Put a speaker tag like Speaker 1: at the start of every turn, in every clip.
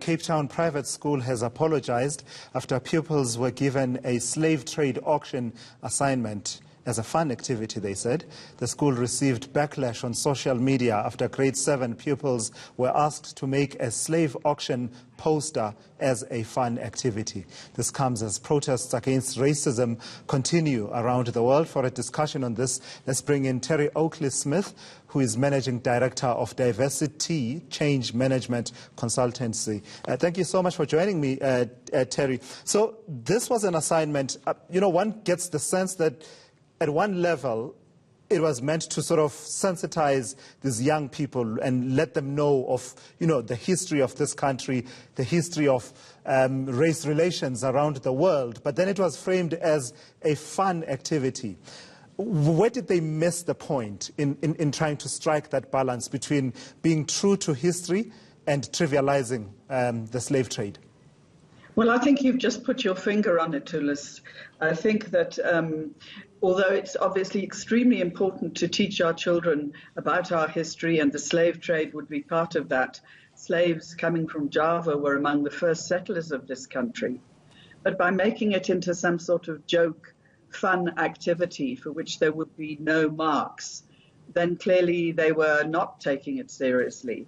Speaker 1: Cape Town private school has apologized after pupils were given a slave trade auction assignment as a fun activity, they said. The school received backlash on social media after grade 7 pupils were asked to make a slave auction poster as a fun activity. This comes as protests against racism continue around the world. For a discussion on this, let's bring in Terry Oakley-Smith, who is Managing Director of Diversity Change Management Consultancy. Thank you so much for joining me, Terry. So this was an assignment, one gets the sense that at one level, it was meant to sort of sensitize these young people and let them know of, the history of this country, the history of race relations around the world. But then it was framed as a fun activity. Where did they miss the point in trying to strike that balance between being true to history and trivializing the slave trade?
Speaker 2: Well, I think you've just put your finger on it, Tulis. I think that although it's obviously extremely important to teach our children about our history, and the slave trade would be part of that, slaves coming from Java were among the first settlers of this country. But by making it into some sort of joke, fun activity for which there would be no marks, then clearly they were not taking it seriously.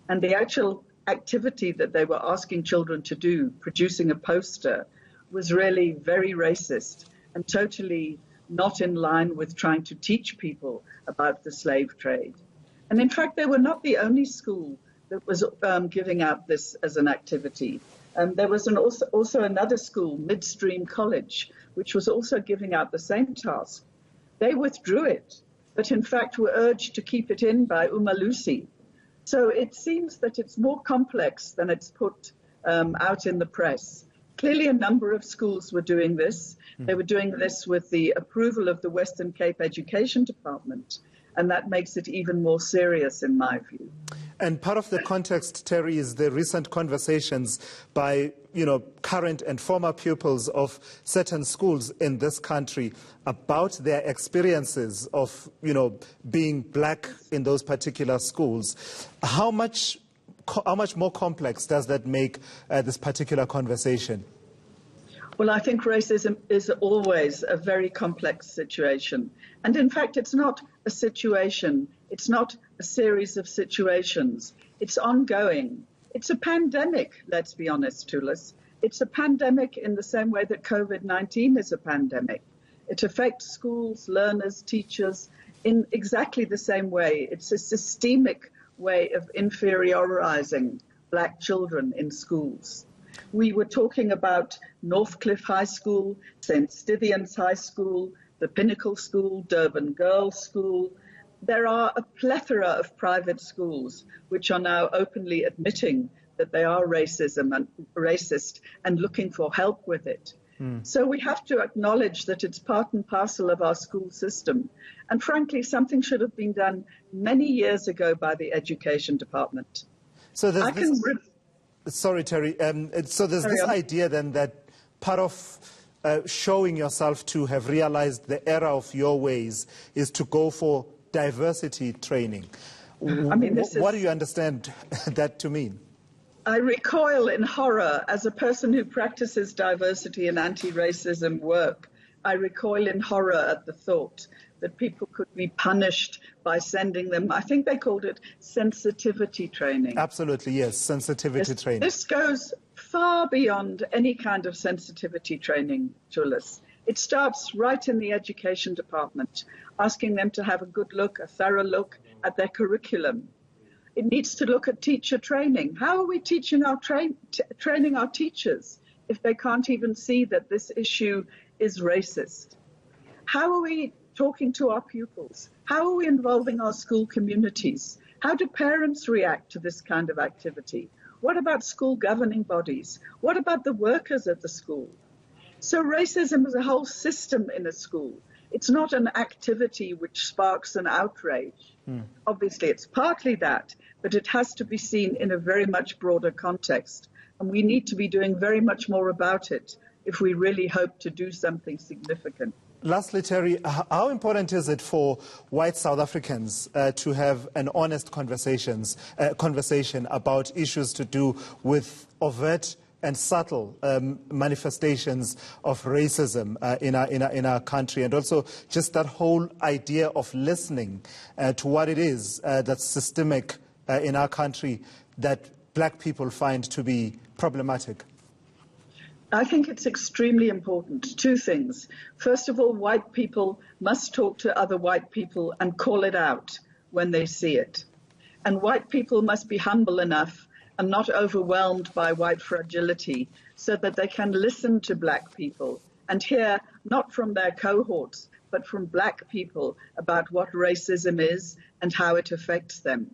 Speaker 2: And the actual activity that they were asking children to do, producing a poster, was really very racist and totally not in line with trying to teach people about the slave trade. And in fact, they were not the only school that was giving out this as an activity. There was also another school, Midstream College, which was also giving out the same task. They withdrew it, but in fact were urged to keep it in by Umalusi. So it seems that it's more complex than it's put out in the press. Clearly, a number of schools were doing this. They were doing this with the approval of the Western Cape Education Department, and that makes it even more serious in my view.
Speaker 1: And part of the context, Terry, is the recent conversations by, current and former pupils of certain schools in this country about their experiences of, being black in those particular schools. How much more complex does that make this particular conversation?
Speaker 2: Well, I think racism is always a very complex situation. And in fact, it's not a situation. It's not a series of situations. It's ongoing. It's a pandemic, let's be honest, Tulis. It's a pandemic in the same way that COVID-19 is a pandemic. It affects schools, learners, teachers in exactly the same way. It's a systemic way of inferiorizing black children in schools. We were talking about Northcliffe High School, St. Stithians High School, the Pinnacle School, Durban Girls School. There are a plethora of private schools which are now openly admitting that they are racist and looking for help with it. So we have to acknowledge that it's part and parcel of our school system. And frankly, something should have been done many years ago by the Education Department.
Speaker 1: So Sorry, Terry. So there's this idea then that part of showing yourself to have realized the error of your ways is to go for diversity training. What do you understand that to mean?
Speaker 2: I recoil in horror as a person who practices diversity and anti-racism work. I recoil in horror at the thought that people could be punished by sending them, I think they called it sensitivity training.
Speaker 1: Absolutely, yes, sensitivity training.
Speaker 2: This goes far beyond any kind of sensitivity training, Julius. It starts right in the education department, asking them to have a good look, a thorough look at their curriculum. It needs to look at teacher training. How are we teaching training our teachers if they can't even see that this issue is racist? How are we talking to our pupils? How are we involving our school communities? How do parents react to this kind of activity? What about school governing bodies? What about the workers at the school? So racism is a whole system in a school. It's not an activity which sparks an outrage. Obviously, it's partly that, but it has to be seen in a very much broader context. And we need to be doing very much more about it if we really hope to do something significant.
Speaker 1: Lastly, Terry, how important is it for white South Africans to have an honest conversation about issues to do with overt and subtle manifestations of racism in our country, and also just that whole idea of listening to what it is that's systemic in our country that black people find to be problematic?
Speaker 2: I think it's extremely important. Two things. First of all, white people must talk to other white people and call it out when they see it. And white people must be humble enough and not overwhelmed by white fragility so that they can listen to black people and hear not from their cohorts, but from black people about what racism is and how it affects them.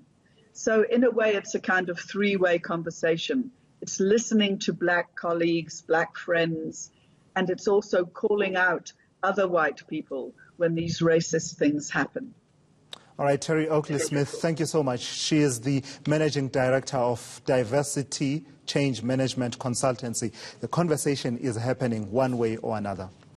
Speaker 2: So in a way, it's a kind of three-way conversation. It's listening to black colleagues, black friends, and it's also calling out other white people when these racist things happen.
Speaker 1: All right, Terry Oakley-Smith, thank you so much. She is the Managing Director of Diversity Change Management Consultancy. The conversation is happening one way or another.